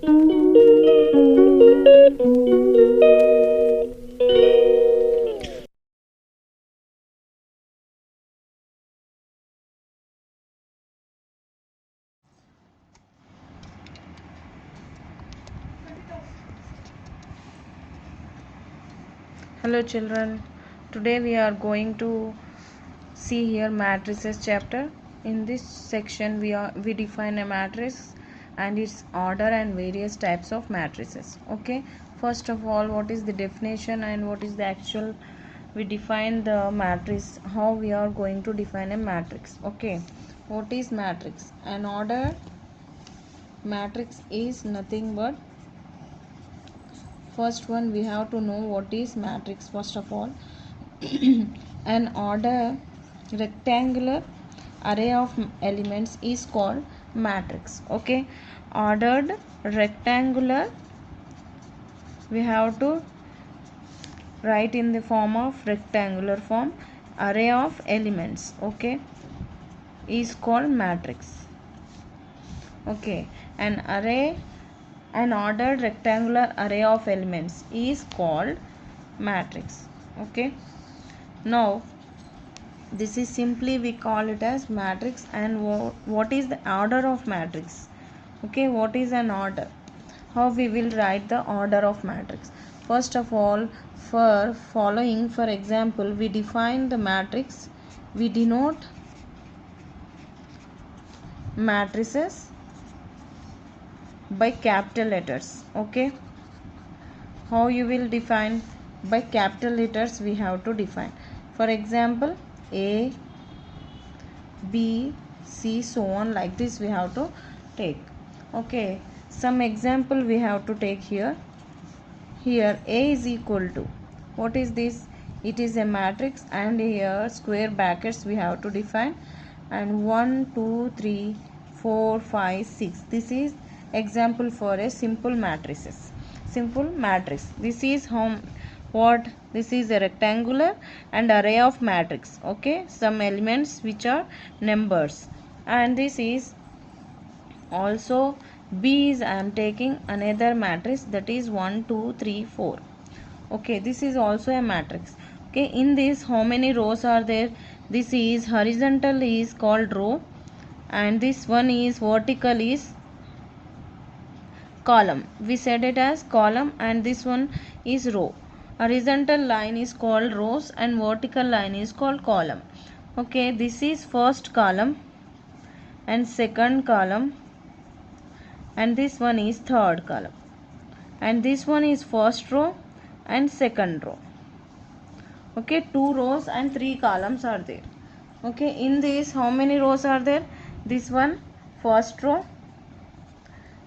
Hello children, today we are going to see here matrices chapter. In this section we define a matrix and its order and various types of matrices. Okay, first of all, what is the definition and what is the actual, we define the matrix, how we are going to define a matrix. Okay, what is matrix? An order matrix is nothing but, first one we have to know what is matrix. First of all, an order rectangular array of elements is called matrix. Okay, ordered rectangular we have to write in the form of rectangular form, array of elements, okay, is called matrix. Okay, an ordered rectangular array of elements is called matrix. Okay, now this is simply we call it as matrix. And what is the order of matrix? Okay, what is an order? How we will write the order of matrix? First of all, for following, for example, we define the matrix, we denote matrices by capital letters. Okay, how you will define? By capital letters we have to define. For example, A, B, C, so on, like this we have to take. Okay, some example we have to take here. Here A is equal to, what is this? It is a matrix, and here square brackets we have to define, and 1 2 3 4 5 6. This is example for a simple matrices, simple matrix. This is what this is a rectangular and array of matrix. Okay, some elements which are numbers. And this is also B is, I am taking another matrix, that is 1 2 3 4. Okay, this is also a matrix. Okay, in this how many rows are there? This is horizontal is called row, and this one is vertical is column. We said it as column, and this one is row. Horizontal line is called rows and vertical line is called column. Okay, this is first column and second column, and this one is third column, and this one is first row and second row. Okay, 2 rows and 3 columns are there. Okay, in this how many rows are there? This one first row,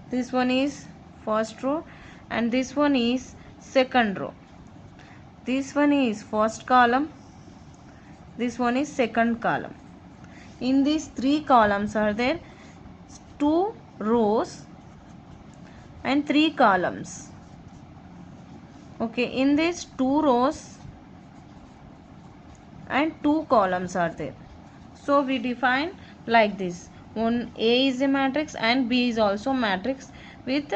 this one is first row, and this one is second row. This one is first column, this one is second column. In these 3 columns are there 2 rows and 3 columns. Okay, in these 2 rows and 2 columns are there. So we define like this. One A is a matrix and B is also matrix with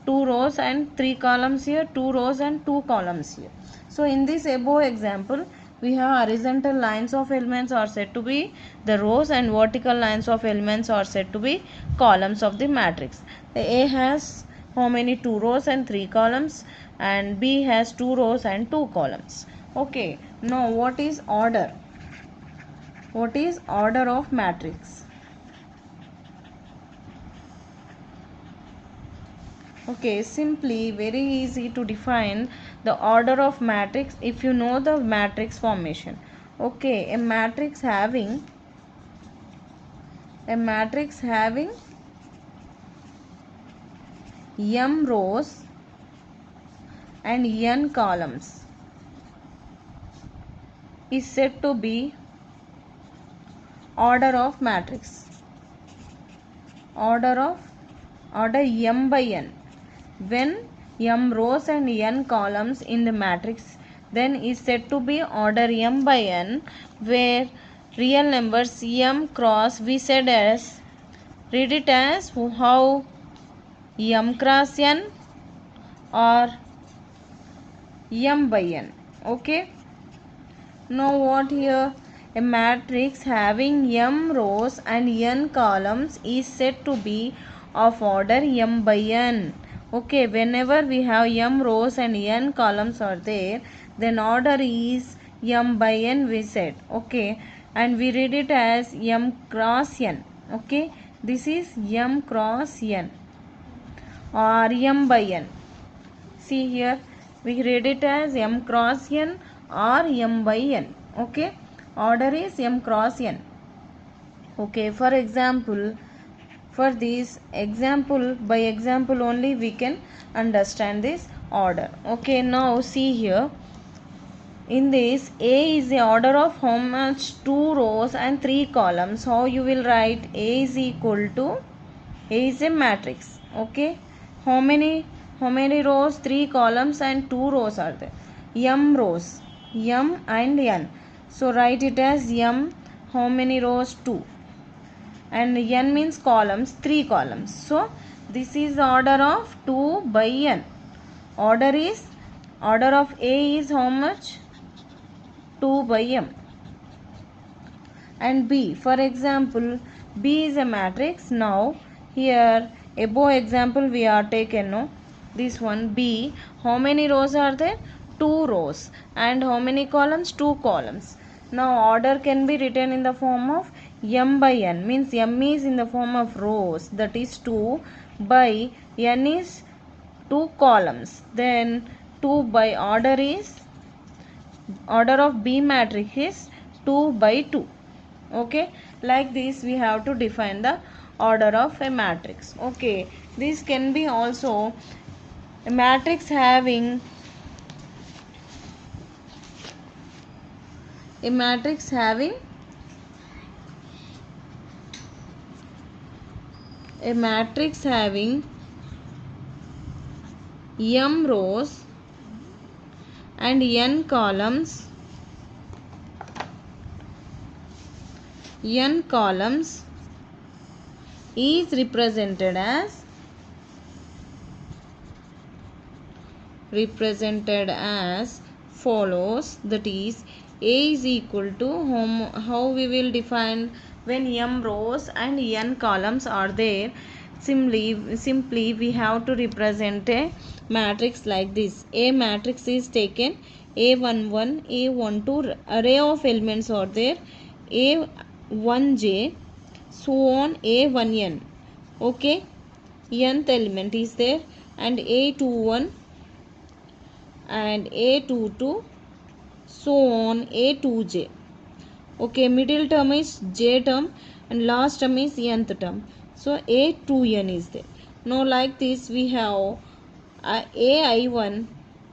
2 rows and 3 columns here, 2 rows and 2 columns here. So in this above example, we have horizontal lines of elements are said to be the rows, and vertical lines of elements are said to be columns of the matrix. The A has how many? 2 rows and 3 columns, and B has 2 rows and 2 columns. Okay, now what is order? What is order of matrix? Okay, simply very easy to define the order of matrix if you know the matrix formation. Okay, a matrix having m rows and n columns is said to be order of matrix. Order m by n. When m rows and n columns in the matrix, then is said to be order m by n, where real numbers m cross, we said as, read it as how m cross n or m by n. Okay. Now what here? A matrix having m rows and n columns is said to be of order m by n. Okay, whenever we have m rows and n columns are there, then order is m by n we said. Okay, and we read it as m cross n. Okay, this is m cross n or m by n. See here, we read it as m cross n or m by n. Okay, order is m cross n. Okay, for example, for this example, by example only we can understand this order. Okay, now see here, in this A is the order of how much? 2 rows and 3 columns. How you will write? A is equal to, A is a matrix. Okay, how many rows? 3 columns and 2 rows are there. M rows, m and n. So write it as m, how many rows? 2, and n means columns, 3 columns. So this is order of 2 by n. Order of A is how much? 2 by m. And B, for example, B is a matrix. Now here above example we are taken, no, this one B, how many rows are there? 2 rows. And how many columns? 2 columns. Now order can be written in the form of m by n, means m is in the form of rows, that is 2, by n is 2 columns. Then 2 by order of B matrix is 2 by 2. Okay, like this we have to define the order of a matrix. Okay, this can be also a matrix having m rows and n columns. N columns is represented as follows, that is A is equal to, how we will define when m rows and n columns are there? Simply we have to represent a matrix like this. A matrix is taken, A11, A12, array of elements are there, A1j, so on, A1n. Okay, nth element is there, and A21 and A22, so on, A2j. Okay, middle term is j term and last term is nth term, so A2n is there. Now like this we have AI1,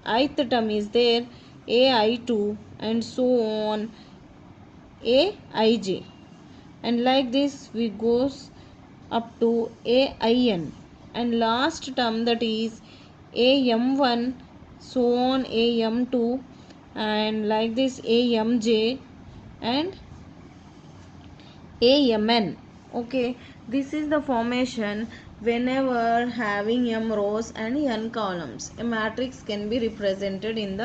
ith term is there, AI2 and so on, Aij, and like this we goes up to AIN, and last term, that is AM1, so on, AM2, and like this AMJ and AMN. Okay, this is the formation whenever having m rows and n columns. A matrix can be represented in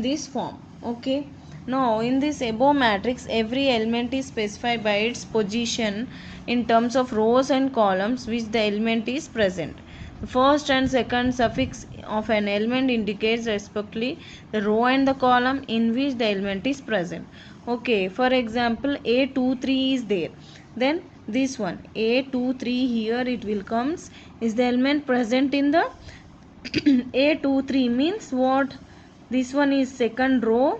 this form. Okay, now in this above matrix, every element is specified by its position in terms of rows and columns which the element is present. The first and second suffix of an element indicates respectively the row and the column in which the element is present. Okay, for example, A23 is there, then this one A23, here it will comes, is the element present in the A23 means what? This one is second row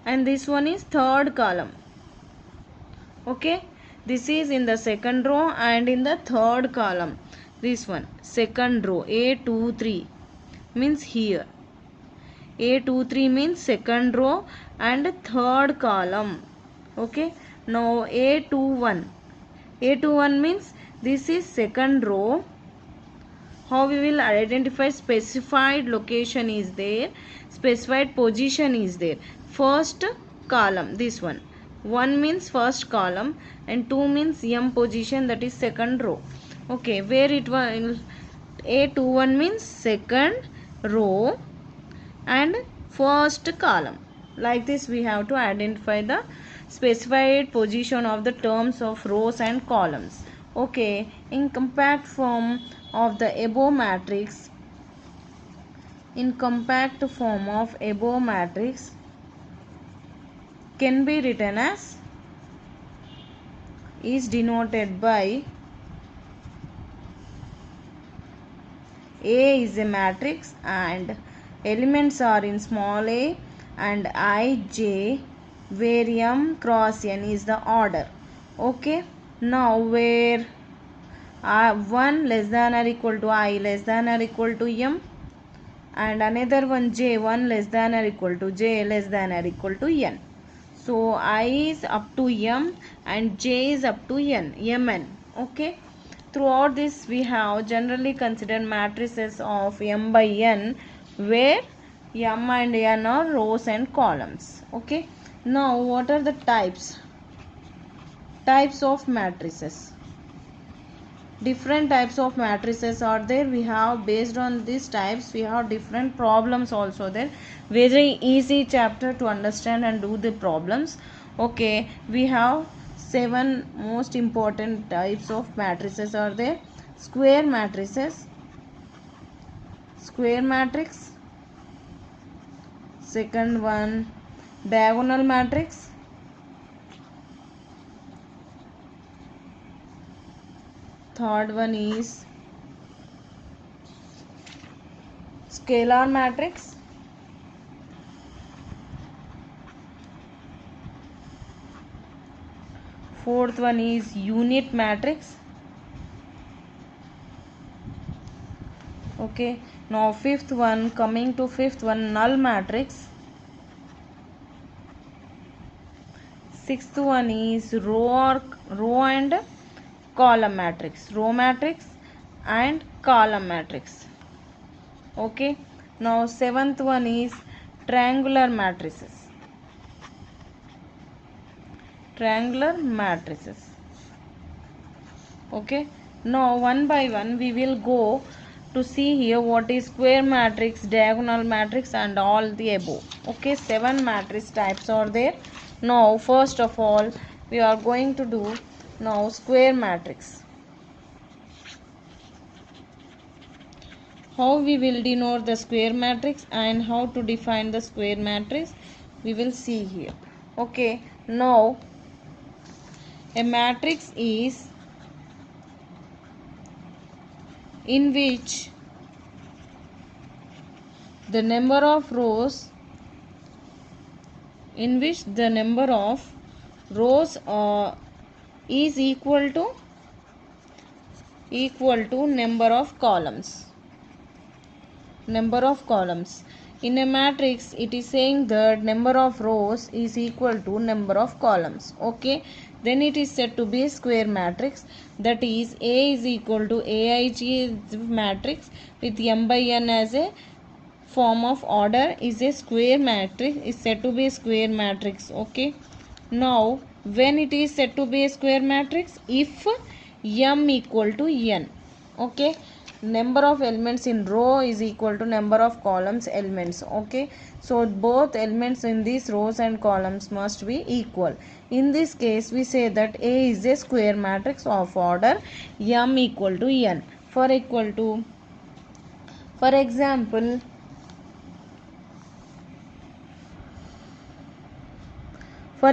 and this one is third column. Okay, this is in the second row and in the third column. This one second row, A23 means here, A23 means second row and third column. Okay, now A21 means this is second row. How we will identify? Specified location is there, specified position is there, first column, this one, 1 means first column and 2 means m position, that is second row. Okay, where it will A21 means second row and first column. Like this we have to identify the specified position of the terms of rows and columns. Okay, in compact form of the above matrix, can be written as is denoted by A is a matrix and elements are in small a and I, j, where m cross n is the order. Okay, now where 1 less than or equal to I less than or equal to m and another one j 1 less than or equal to j less than or equal to n. So I is up to m and j is up to n, mn. Okay. Throughout this we have generally considered matrices of m by n where m and n are rows and columns. Okay. Now what are the types of matrices? Different types of matrices are there. We have, based on these types, we have different problems also there. Very easy chapter to understand and do the problems. Okay, we have 7 most important types of matrices are there. Square matrices, square matrix. Second one, diagonal matrix. Third one is scalar matrix. Fourth one is unit matrix. Okay, now fifth one, coming to fifth one, null matrix. Sixth one is row and column matrix, row matrix and column matrix. Okay, now seventh one is triangular matrices. Okay, now one by one we will go to see here what is square matrix, diagonal matrix and all the above. Okay, 7 matrix types are there. Now first of all we are going to do now square matrix. How we will denote the square matrix and how to define the square matrix we will see here. Okay, now a matrix is in which the number of rows is equal to number of columns. In a matrix it is saying that number of rows is equal to number of columns. Okay, then it is said to be a square matrix, that is A is equal to Aij matrix with m by n as a form of order is a square matrix, is said to be a square matrix. Okay, now when it is said to be a square matrix, if m equal to n. Okay, number of elements in row is equal to number of columns elements. Okay, so both elements in these rows and columns must be equal. In this case we say that A is a square matrix of order m equal to n. For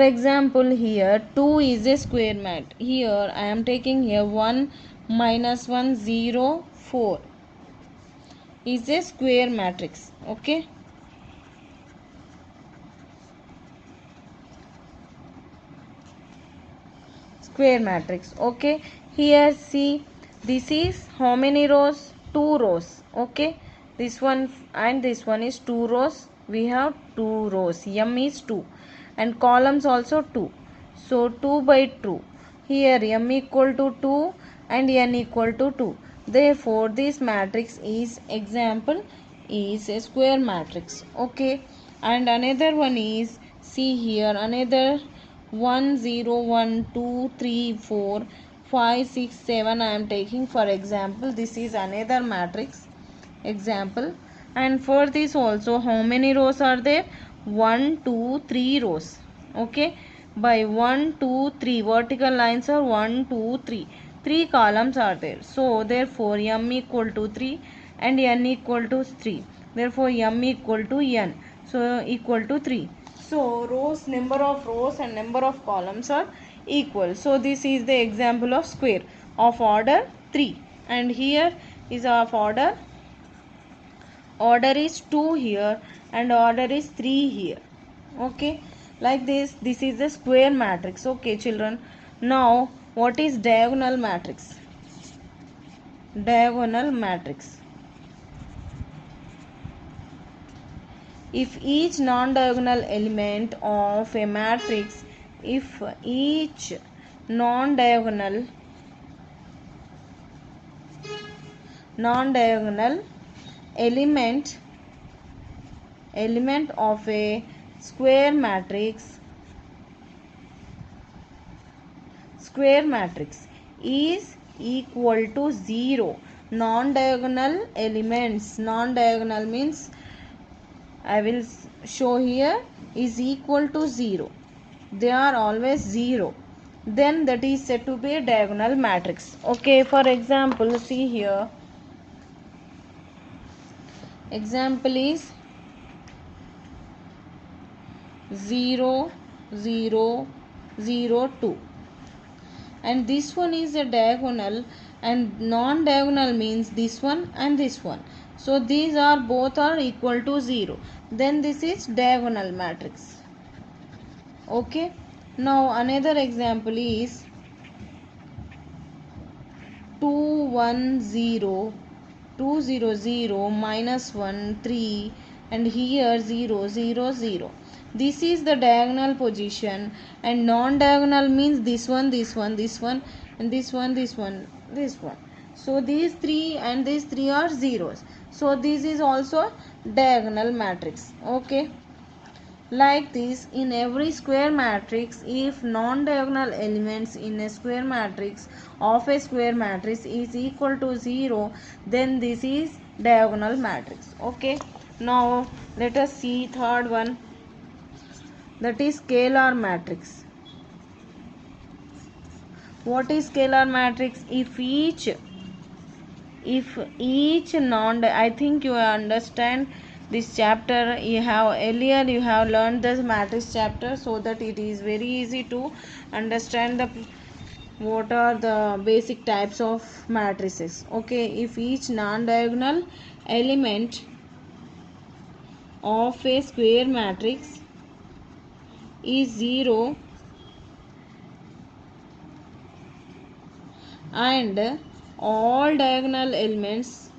example, here 2 is a square mat. Here I am taking here 1 minus 1 0 4 is a square matrix. Okay, square matrix. Okay, here see, this is how many rows? 2 rows. Okay, this one and this one is 2 rows. We have 2 rows. M is 2 and columns also 2. So 2 by 2. Here m equal to 2 and n equal to 2. Therefore this matrix is a square matrix. Okay, and another one is, see here, another 1 0 1 2 3 4 5, 6, 7 I am taking for example. This is another matrix example. And for this also, how many rows are there? 1, 2, 3 rows. Okay, by 1, 2, 3 vertical lines are 1, 2, 3. 3 columns are there. So therefore m equal to 3 and n equal to 3. Therefore m equal to n. So equal to 3. So rows, number of rows and number of columns are equal. So this is the example of square of order 3. And here is of order is 2 here and order is 3 here. Okay, like this is the square matrix. Okay children, now what is diagonal matrix? Diagonal matrix: if each non-diagonal element of a matrix, if each non-diagonal element of a square matrix is equal to 0. Non-diagonal elements, non-diagonal means I will show here, is equal to 0. They are always 0. Then that is said to be a diagonal matrix. Okay, for example, see here. Example is 0, 0, 0, 2. And this one is a diagonal, and non-diagonal means this one and this one. So these are both are equal to 0. Then this is diagonal matrix. Okay. Now another example is 2, 1, 0, 2, 0, 0, minus 1, 3, and here 0, 0, 0. This is the diagonal position, and non-diagonal means this one, this one, this one, and this one, this one, this one. So these 3 and these 3 are zeros. So this is also diagonal matrix. Okay. Like this, in every square matrix, if non-diagonal elements in a square matrix of a square matrix is equal to 0, then this is diagonal matrix. Okay. Now let us see third one, that is scalar matrix. What is scalar matrix? If each I think you understand this chapter. You have learned this matrix chapter, so that it is very easy to understand what are the basic types of matrices. Okay, if each non-diagonal element of a square matrix is 0 and all diagonal elements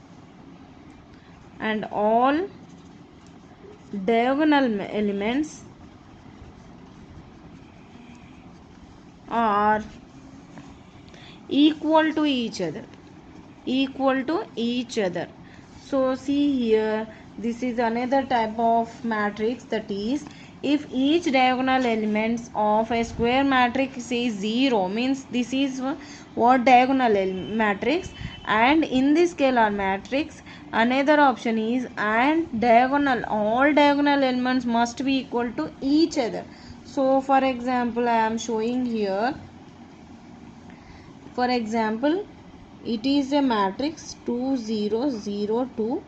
are equal to each other. So see here, this is another type of matrix, that is, if each diagonal elements of a square matrix is 0, means this is what diagonal matrix. And in this scalar matrix, another option is, and all diagonal elements must be equal to each other. So for example, I am showing here. For example, it is a matrix 2, 0, 0, 2,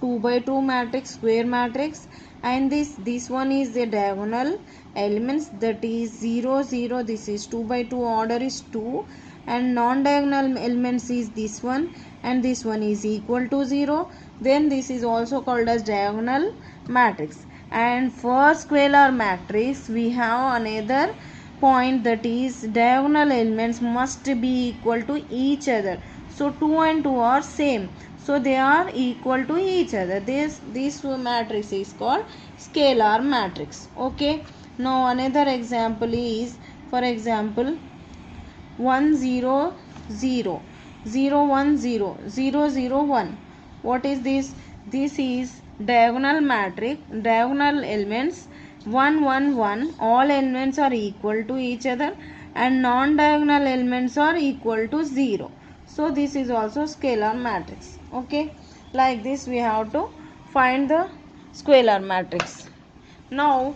2 by 2 matrix, square matrix, and this one is the diagonal elements, that is 0, 0, this is 2 by 2, order is 2, and non-diagonal elements is this one and this one is equal to 0. Then this is also called as diagonal matrix. And for scalar matrix, we have another point, that is diagonal elements must be equal to each other. So 2 and 2 are same, so they are equal to each other. This matrix is called scalar matrix. Okay. Now another example is, for example, 1, 0, 0, 0, 1, 0, 0, 0, 1. What is this? This is diagonal matrix, diagonal elements 1, 1, 1. All elements are equal to each other. and non-diagonal elements are equal to 0. So this is also scalar matrix. Okay, like this we have to find the scalar matrix. Now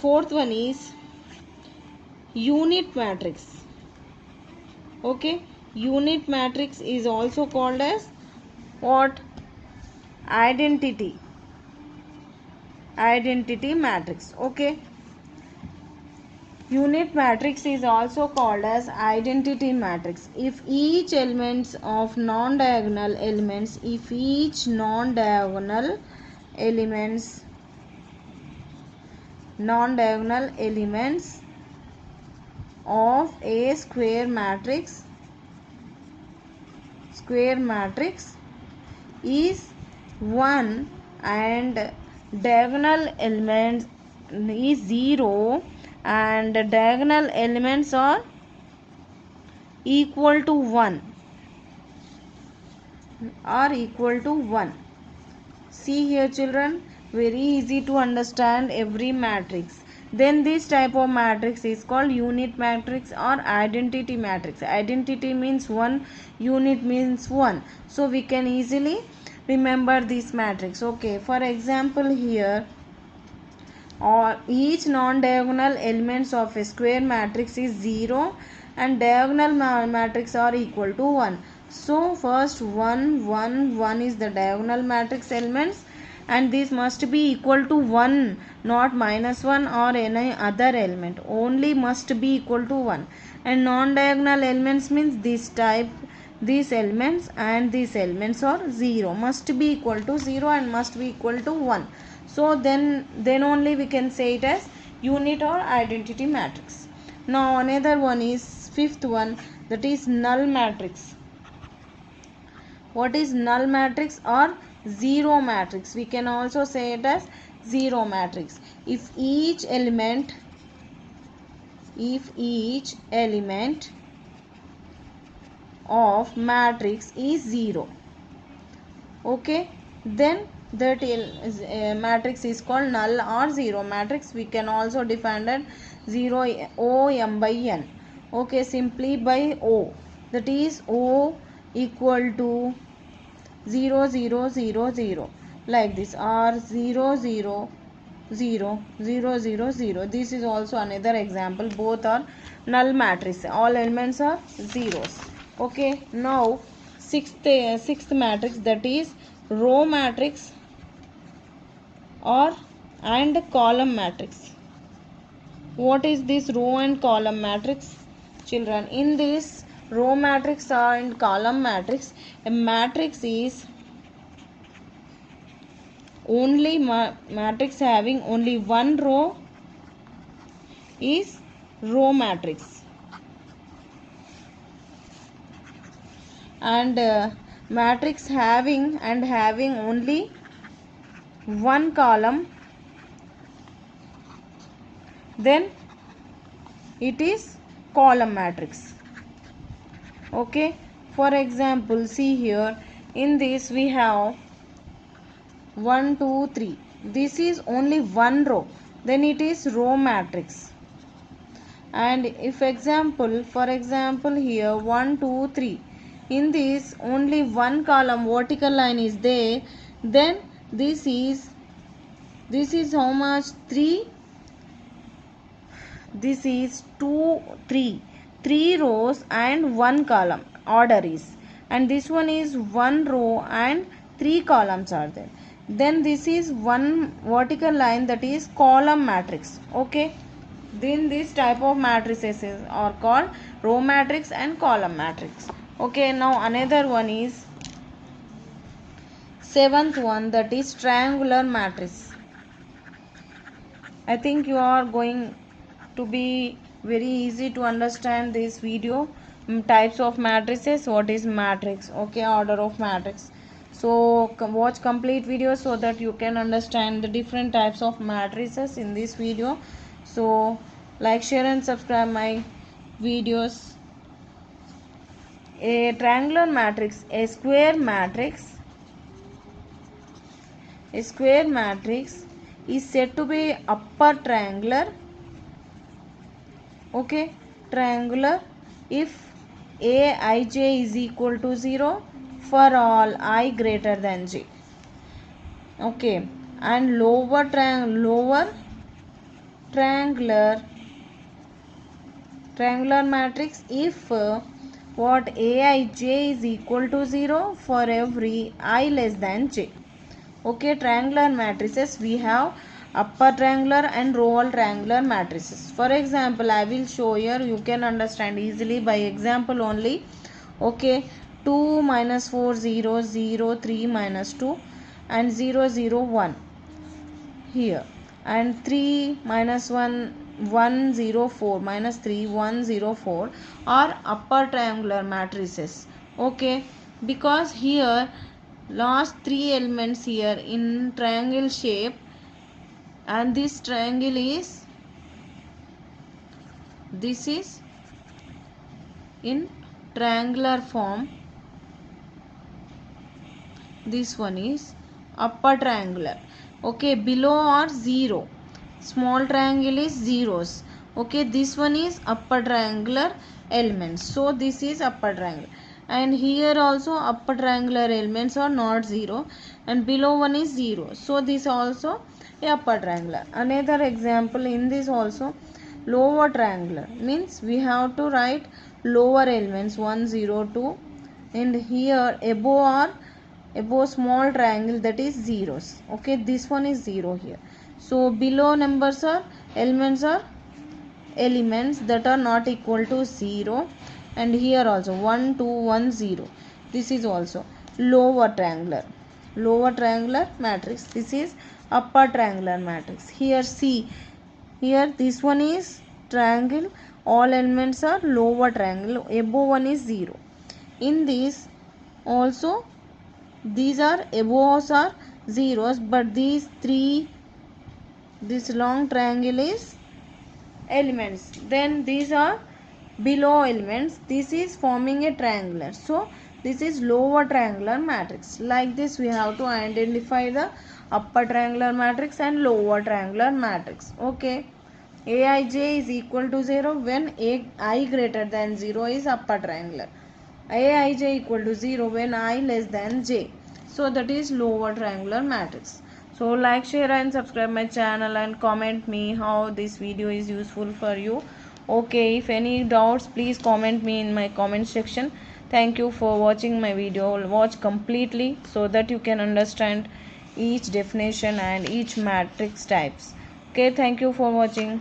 fourth one is unit matrix. Okay, unit matrix is also called as what? Identity matrix. Okay, unit matrix is also called as identity matrix if each elements of non-diagonal elements of a square matrix is 1 and diagonal elements is 0 and diagonal elements are equal to 1 See here children, very easy to understand every matrix. Then this type of matrix is called unit matrix or identity matrix. Identity means 1, unit means 1. So we can easily remember this matrix. Okay, for example here, or each non-diagonal elements of a square matrix is 0 and diagonal matrix are equal to 1. So first 1 1 1 is the diagonal matrix elements and this must be equal to 1, not minus 1 or any other element, only must be equal to 1. And non-diagonal elements means this type, these elements and these elements are 0, must be equal to 0 and must be equal to 1. So then only we can say it as unit or identity matrix. Now another one is fifth one, that is null matrix. What is null matrix or zero matrix? We can also say it as zero matrix if each element of matrix is 0. Okay, then that matrix is called null or zero matrix. We can also define that 0 O m by n. Okay, simply by O, that is O equal to 0 0 0 0 like this, or 0 0 0 0 0 0. This is also another example. Both are null matrix, all elements are zeros. Okay, now sixth matrix, that is row matrix and column matrix. What is this row and column matrix? Children, in this row matrix and column matrix, a matrix is only matrix having only one row is row matrix, and matrix having only one column, then it is column matrix. Okay, for example, see here, in this we have 1 2 3, this is only one row, then it is row matrix. And if for example here 1 2 3, in this only one column vertical line is there, then this is how much? 3. This is 2 3 rows and one column order is, and this one is one row and 3 columns are there, then this is one vertical line, that is column matrix. Okay, then this type of matrices are called row matrix and column matrix. Okay, now another one is seventh one, that is triangular matrix. I think you are going to be very easy to understand this video. Types of matrices, what is matrix, okay, order of matrix. So watch complete video so that you can understand the different types of matrices in this video. So like, share and subscribe my videos. A triangular matrix, a square matrix is said to be upper triangular, okay, triangular if aij is equal to 0 for all I greater than j. Okay, and lower triangular matrix if what aij is equal to 0 for every I less than j. Okay, triangular matrices we have upper triangular and lower triangular matrices. For example, I will show here, you can understand easily by example only. Okay, 2 minus 4 0 0 3 minus 2 and 0 0 1 here, and 3 minus 1 1 0 4 minus 3 1 0 4 are upper triangular matrices. Okay, because here last three elements here in triangle shape, and this triangle is in triangular form. This one is upper triangular. Okay, below are 0, small triangle is zeros. Okay, this one is upper triangular elements, so this is upper triangle. And here also upper triangular elements are not 0, and below one is 0, so this also a upper triangular. Another example in this also, lower triangular means we have to write lower elements 1 0 2, and here above small triangle, that is zeros. Okay, this one is 0 here, so below numbers are elements that are not equal to 0, and here also 1 2 1 0, this is also lower triangular matrix. This is upper triangular matrix. Here see, here this one is triangle, all elements are lower triangle, above one is 0. In this also these are above are zeros, but these three, this long triangle is elements, then these are below elements, this is forming a triangular, so this is lower triangular matrix. Like this we have to identify the upper triangular matrix and lower triangular matrix. Okay, aij is equal to 0 when I greater than 0 is upper triangular, aij equal to 0 when I less than j, so that is lower triangular matrix. So like, share and subscribe my channel, and comment me how this video is useful for you. Okay, if any doubts, please comment me in my comment section. Thank you for watching my video. Watch completely so that you can understand each definition and each matrix types. Okay, thank you for watching.